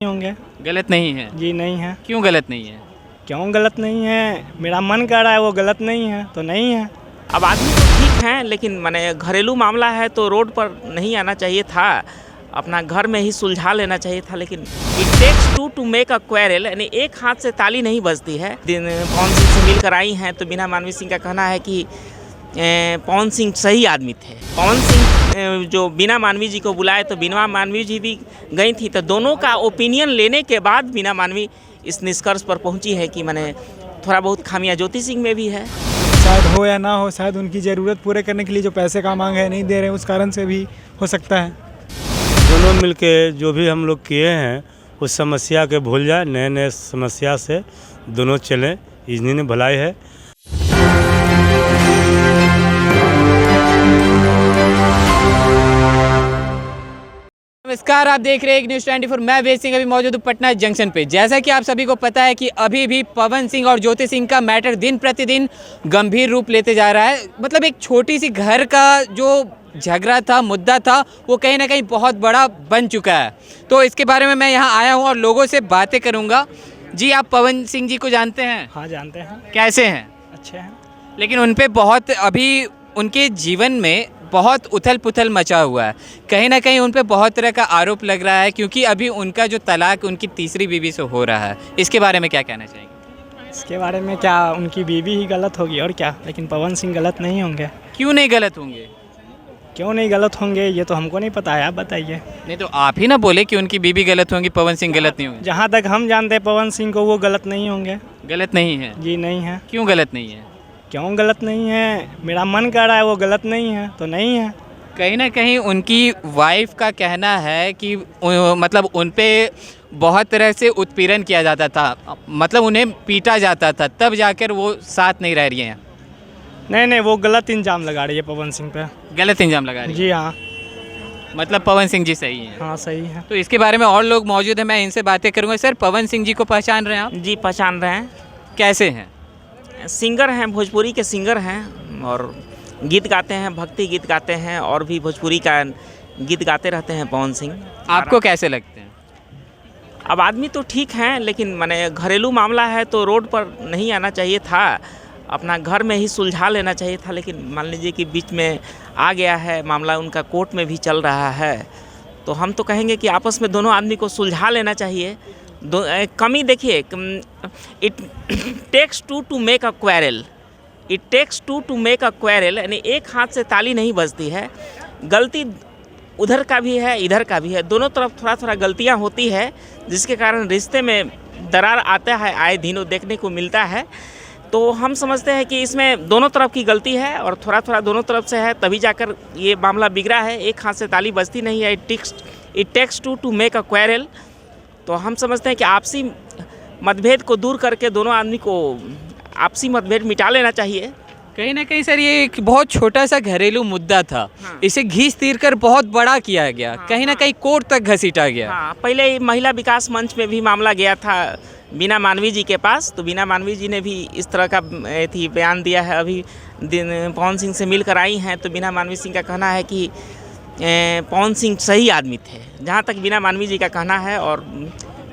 होंगे। गलत नहीं है? जी नहीं है। क्यों गलत नहीं है? क्यों गलत नहीं है? मेरा मन कर रहा है वो गलत नहीं है तो नहीं है। अब आदमी तो ठीक है, लेकिन माने घरेलू मामला है तो रोड पर नहीं आना चाहिए था, अपना घर में ही सुलझा लेना चाहिए था। लेकिन it takes two to make a quarrel, यानी एक हाथ से ताली नहीं बजती है। पवन सिंह से मिलकर आई हैं तो बीना मानवी सिंह का कहना है कि पवन सिंह सही आदमी थे। पवन सिंह जो बीना मानवी जी को बुलाए तो बीना मानवी जी भी गई थी, तो दोनों का ओपिनियन लेने के बाद बीना मानवी इस निष्कर्ष पर पहुंची है कि मैंने थोड़ा बहुत खामियां ज्योति सिंह में भी है। शायद हो या ना हो, शायद उनकी ज़रूरत पूरे करने के लिए जो पैसे का मांग है नहीं दे रहे हैं, उस कारण से भी हो सकता है। दोनों मिलके जो भी हम लोग किए हैं उस समस्या के भूल जाए, नए नए समस्या से दोनों चलें, इन्हीं ने भलाई है। नमस्कार, आप देख रहे हैं एक न्यूज़ 24। मैं वेद सिंह अभी मौजूद हूँ पटना जंक्शन पे। जैसा कि आप सभी को पता है कि अभी भी पवन सिंह और ज्योति सिंह का मैटर दिन प्रतिदिन गंभीर रूप लेते जा रहा है। मतलब एक छोटी सी घर का जो झगड़ा था, मुद्दा था, वो कहीं ना कहीं बहुत बड़ा बन चुका है। तो इसके बारे में मैं यहाँ आया हूँ और लोगों से बातें करूँगा। जी, आप पवन सिंह जी को जानते हैं? हाँ जानते हैं। कैसे हैं? अच्छे हैं। लेकिन उन पे बहुत अभी उनके जीवन में बहुत उथल पुथल मचा हुआ है। कहीं ना कहीं उन पे बहुत तरह का आरोप लग रहा है, क्योंकि अभी उनका जो तलाक उनकी तीसरी बीवी से हो रहा है। इसके बारे में क्या कहना चाहेंगे? इसके बारे में क्या, उनकी बीवी ही गलत होगी और क्या, लेकिन पवन सिंह गलत नहीं होंगे। क्यों नहीं गलत होंगे? क्यों नहीं गलत होंगे ये तो हमको नहीं पता है, आप बताइए। नहीं तो आप ही ना बोले कि उनकी बीवी गलत होंगी, पवन सिंह गलत नहीं होंगे। जहाँ तक हम जानते हैं पवन सिंह को, वो गलत नहीं होंगे। गलत नहीं है? जी नहीं है। क्यों गलत नहीं है? क्यों गलत नहीं है? मेरा मन कर रहा है वो गलत नहीं है तो नहीं है। कहीं ना कहीं उनकी वाइफ का कहना है कि मतलब उन पे बहुत तरह से उत्पीड़न किया जाता था, मतलब उन्हें पीटा जाता था, तब जाकर वो साथ नहीं रह रही हैं। नहीं, वो गलत इल्जाम लगा रही है पवन सिंह पे। गलत इल्जाम लगा रही है? जी हाँ। मतलब पवन सिंह जी सही हैं? हाँ सही है। तो इसके बारे में और लोग मौजूद हैं, मैं इनसे बातें करूँगा। सर, पवन सिंह जी को पहचान रहे हैं आप? जी पहचान रहे हैं। कैसे हैं? सिंगर हैं, भोजपुरी के सिंगर हैं और गीत गाते हैं, भक्ति गीत गाते हैं और भी भोजपुरी का गीत गाते रहते हैं पवन सिंह। आपको कैसे लगते हैं? अब आदमी तो ठीक है, लेकिन माने घरेलू मामला है तो रोड पर नहीं आना चाहिए था, अपना घर में ही सुलझा लेना चाहिए था। लेकिन मान लीजिए कि बीच में आ गया है मामला, उनका कोर्ट में भी चल रहा है, तो हम तो कहेंगे कि आपस में दोनों आदमी को सुलझा लेना चाहिए। कमी देखिए, it takes two to make a quarrel, it takes two to make a quarrel, यानी एक हाथ से ताली नहीं बजती है। गलती उधर का भी है, इधर का भी है, दोनों तरफ थोड़ा थोड़ा गलतियां होती है, जिसके कारण रिश्ते में दरार आता है, आए दिनों देखने को मिलता है। तो हम समझते हैं कि इसमें दोनों तरफ की गलती है और थोड़ा थोड़ा दोनों तरफ से है, तभी जाकर ये मामला बिगड़ा है। एक हाथ से ताली बजती नहीं है। It takes two to make a quarrel. तो हम समझते हैं कि आपसी मतभेद को दूर करके दोनों आदमी को आपसी मतभेद मिटा लेना चाहिए। कहीं ना कहीं सर, ये एक बहुत छोटा सा घरेलू मुद्दा था। हाँ। इसे घींच तीर कर बहुत बड़ा किया गया। हाँ, कहीं ना कहीं कोर्ट तक घसीटा गया। हाँ, पहले महिला विकास मंच में भी मामला गया था बीना मानवी जी के पास, तो बीना मानवी जी ने भी इस तरह का बयान दिया है। अभी पवन सिंह से मिलकर आई हैं तो बीना मानवी सिंह का कहना है कि पवन सिंह सही आदमी थे, जहाँ तक बीना मानवी जी का कहना है। और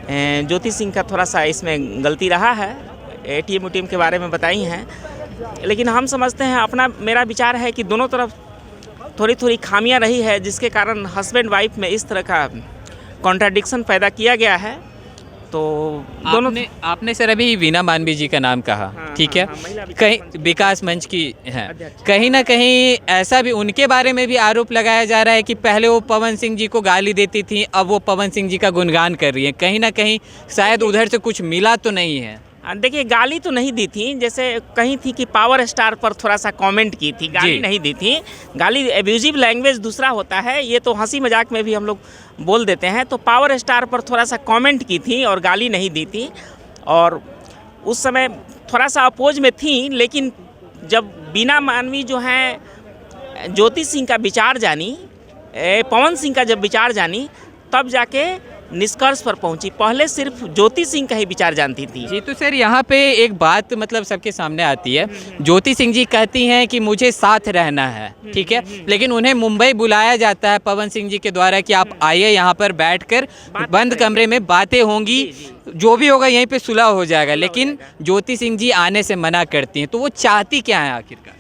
ज्योति सिंह का थोड़ा सा इसमें गलती रहा है, एटीएम उटीएम के बारे में बताई हैं। लेकिन हम समझते हैं, मेरा विचार है कि दोनों तरफ थोड़ी थोड़ी खामियां रही है, जिसके कारण हस्बैंड वाइफ में इस तरह का कॉन्ट्राडिक्शन पैदा किया गया है। तो दोनों आपने सर अभी बीना मानवी जी का नाम कहा, हाँ, ठीक हाँ, है, महिला कहीं विकास मंच की है, अध्यक्ष। कहीं ना कहीं ऐसा भी उनके बारे में भी आरोप लगाया जा रहा है कि पहले वो पवन सिंह जी को गाली देती थी, अब वो पवन सिंह जी का गुणगान कर रही है। कहीं ना कहीं शायद उधर से कुछ मिला तो नहीं है? देखिए, गाली तो नहीं दी थी, जैसे कहीं थी कि पावर स्टार पर थोड़ा सा कमेंट की थी, गाली नहीं दी थी। गाली, एब्यूजिव लैंग्वेज दूसरा होता है, ये तो हंसी मजाक में भी हम लोग बोल देते हैं। तो पावर स्टार पर थोड़ा सा कमेंट की थी और गाली नहीं दी थी, और उस समय थोड़ा सा अपोज में थी। लेकिन जब बीना मानवी जो हैं ज्योति सिंह का विचार जानी, पवन सिंह का जब विचार जानी, तब जाके निष्कर्ष पर पहुंची। पहले सिर्फ ज्योति सिंह का ही विचार जानती थी। जी, तो सर यहाँ पे एक बात मतलब सबके सामने आती है। ज्योति सिंह जी कहती हैं कि मुझे साथ रहना है, ठीक है, लेकिन उन्हें मुंबई बुलाया जाता है पवन सिंह जी के द्वारा कि आप आइए यहाँ पर बैठकर बंद कमरे में बातें होंगी, जो भी होगा यहीं पे सुलह हो जाएगा, लेकिन ज्योति सिंह जी आने से मना करती हैं। तो वो चाहती क्या है आखिरकार?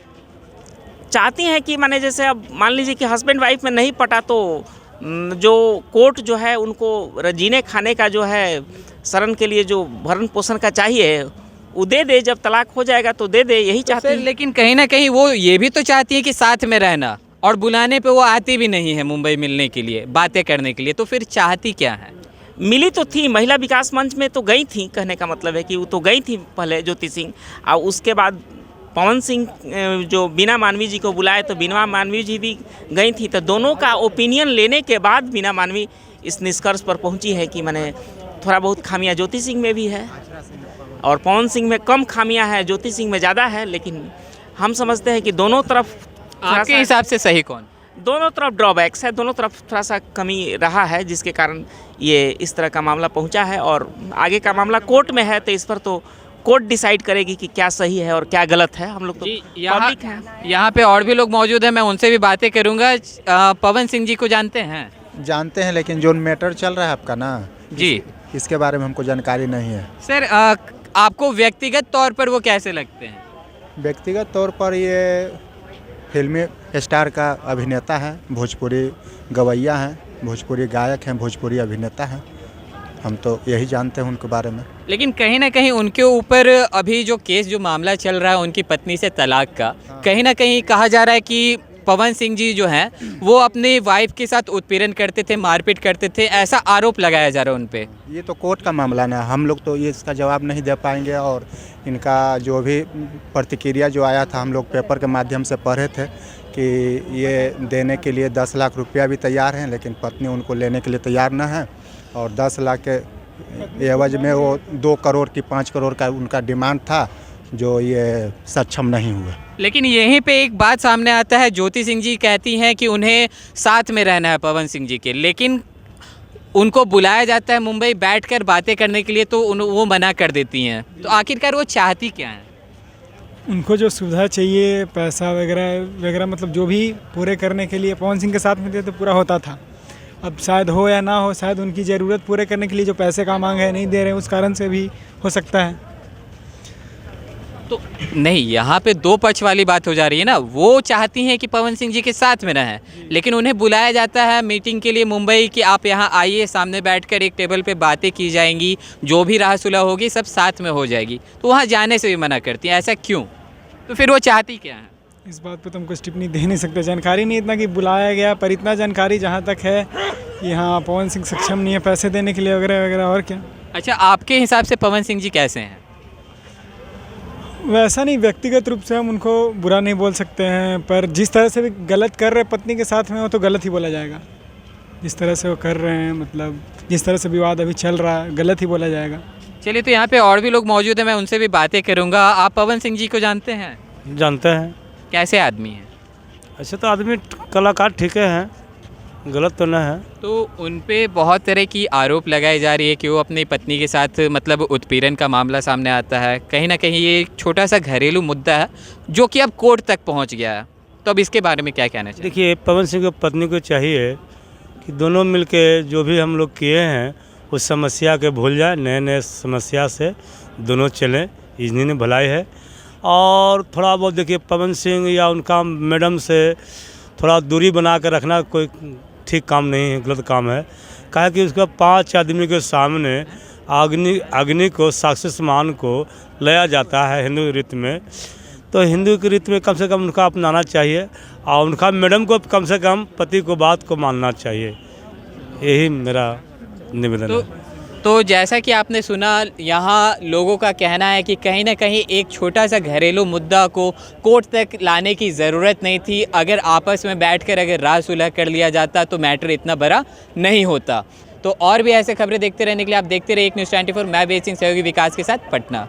चाहती हैं कि माने जैसे अब मान लीजिए कि हस्बैंड वाइफ में नहीं पटा तो जो कोर्ट जो है उनको जीने खाने का जो है शरण के लिए जो भरण पोषण का चाहिए वो दे दे, जब तलाक हो जाएगा तो दे दे, यही चाहती है। लेकिन कहीं ना कहीं वो ये भी तो चाहती है कि साथ में रहना, और बुलाने पे वो आती भी नहीं है मुंबई मिलने के लिए, बातें करने के लिए। तो फिर चाहती क्या है? मिली तो थी, महिला विकास मंच में तो गई थी, कहने का मतलब है कि वो तो गई थी पहले ज्योति सिंह, और उसके बाद पवन सिंह जो बीना मानवी जी को बुलाए तो बीना मानवी जी भी गई थी। तो दोनों का ओपिनियन लेने के बाद बीना मानवी इस निष्कर्ष पर पहुंची है कि मैंने थोड़ा बहुत खामियां ज्योति सिंह में भी है और पवन सिंह में कम खामियां है, ज्योति सिंह में ज़्यादा है। लेकिन हम समझते हैं कि दोनों तरफ आपके हिसाब से सही कौन? दोनों तरफ ड्रॉबैक्स है, दोनों तरफ थोड़ा सा कमी रहा है, जिसके कारण ये इस तरह का मामला पहुंचा है। और आगे का मामला कोर्ट में है, तो इस पर तो कोर्ट डिसाइड करेगी कि क्या सही है और क्या गलत है। हम लोग तो पब्लिक हैं। यहाँ पे और भी लोग मौजूद हैं, मैं उनसे भी बातें करूँगा। पवन सिंह जी को जानते हैं? जानते हैं, लेकिन जो मैटर चल रहा है आपका ना जी, इसके बारे में हमको जानकारी नहीं है। सर आपको व्यक्तिगत तौर पर वो कैसे लगते हैं? व्यक्तिगत तौर पर ये फिल्मी स्टार का अभिनेता है, भोजपुरी गवैया हैं, भोजपुरी गायक हैं, भोजपुरी अभिनेता हैं। हम तो यही जानते हैं उनके बारे में। लेकिन कहीं ना कहीं उनके ऊपर अभी जो केस जो मामला चल रहा है उनकी पत्नी से तलाक का, कहीं ना कहीं कहा जा रहा है कि पवन सिंह जी जो हैं वो अपनी वाइफ के साथ उत्पीड़न करते थे, मारपीट करते थे, ऐसा आरोप लगाया जा रहा है उन पे। ये तो कोर्ट का मामला ना, हम लोग तो ये इसका जवाब नहीं दे पाएंगे। और इनका जो भी प्रतिक्रिया जो आया था, हम लोग पेपर के माध्यम से पढ़े थे कि ये देने के लिए 10 लाख रुपया भी तैयार हैं, लेकिन पत्नी उनको लेने के लिए तैयार न है। और 10 लाख के एवज में वो 2 करोड़ की 5 करोड़ का उनका डिमांड था, जो ये सक्षम नहीं हुए। लेकिन यहीं पे एक बात सामने आता है, ज्योति सिंह जी कहती हैं कि उन्हें साथ में रहना है पवन सिंह जी के, लेकिन उनको बुलाया जाता है मुंबई बैठकर बातें करने के लिए तो वो मना कर देती हैं। तो आखिरकार वो चाहती क्या है? उनको जो सुविधा चाहिए, पैसा वगैरह वगैरह, मतलब जो भी पूरे करने के लिए पवन सिंह के साथ में थे तो पूरा होता था। अब शायद हो या ना हो, शायद उनकी ज़रूरत पूरे करने के लिए जो पैसे का मांग है नहीं दे रहे हैं, उस कारण से भी हो सकता है। तो नहीं, यहाँ पे 2 पक्ष वाली बात हो जा रही है ना। वो चाहती हैं कि पवन सिंह जी के साथ में रहें, लेकिन उन्हें बुलाया जाता है मीटिंग के लिए मुंबई कि आप यहाँ आइए, सामने बैठकर एक टेबल पे बातें की जाएंगी, जो भी राह सुलह होगी सब साथ में हो जाएगी। तो वहाँ जाने से भी मना करती हैं, ऐसा क्यों? तो फिर वो चाहती क्या है? इस बात पे तो हम कुछ टिप्पणी दे नहीं सकते, जानकारी नहीं इतना कि बुलाया गया। पर इतना जानकारी जहाँ तक है कि हाँ, पवन सिंह सक्षम नहीं है पैसे देने के लिए वगैरह वगैरह। और क्या? अच्छा, आपके हिसाब से पवन सिंह जी कैसे हैं? वैसा नहीं, व्यक्तिगत रूप से हम उनको बुरा नहीं बोल सकते हैं, पर जिस तरह से भी गलत कर रहे पत्नी के साथ में, वो तो गलत ही बोला जाएगा। जिस तरह से वो कर रहे हैं, मतलब जिस तरह से विवाद अभी चल रहा है, गलत ही बोला जाएगा। चलिए, तो यहाँ पे और भी लोग मौजूद हैं, मैं उनसे भी बातें करूँगा। आप पवन सिंह जी को जानते हैं? जानते हैं। कैसे आदमी हैं? अच्छा, तो आदमी कलाकार ठीक है, गलत तो न है। तो उन पे बहुत तरह की आरोप लगाई जा रही है कि वो अपनी पत्नी के साथ मतलब उत्पीड़न का मामला सामने आता है। कहीं ना कहीं ये एक छोटा सा घरेलू मुद्दा है जो कि अब कोर्ट तक पहुंच गया है। तो अब इसके बारे में क्या कहना चाहिए? देखिए, पवन सिंह की पत्नी को चाहिए कि दोनों मिलके जो भी हम लोग किए हैं उस समस्या के भूल जाए, नए नए समस्या से दोनों चलें, इन्हीं ने भलाई है। और थोड़ा बहुत देखिए, पवन सिंह या उनका मैडम से थोड़ा दूरी बना कर रखना कोई ठीक काम नहीं है, गलत काम है। कहा कि उसका 5 आदमी के सामने अग्नि को, साक्षी समान को लाया जाता है हिंदू रीति में। तो हिंदू की रीति में कम से कम उनका अपनाना चाहिए और उनका मैडम को कम से कम पति को बात को मानना चाहिए। यही मेरा निवेदन है। तो जैसा कि आपने सुना, यहाँ लोगों का कहना है कि कहीं ना कहीं एक छोटा सा घरेलू मुद्दा को कोर्ट तक लाने की ज़रूरत नहीं थी। अगर आपस में बैठकर अगर राह सुलह कर लिया जाता तो मैटर इतना बड़ा नहीं होता। तो और भी ऐसे खबरें देखते रहने के लिए आप देखते रहिए एक न्यूज़ 24। मैं वेद सिंह, सहयोगी विकास के साथ, पटना।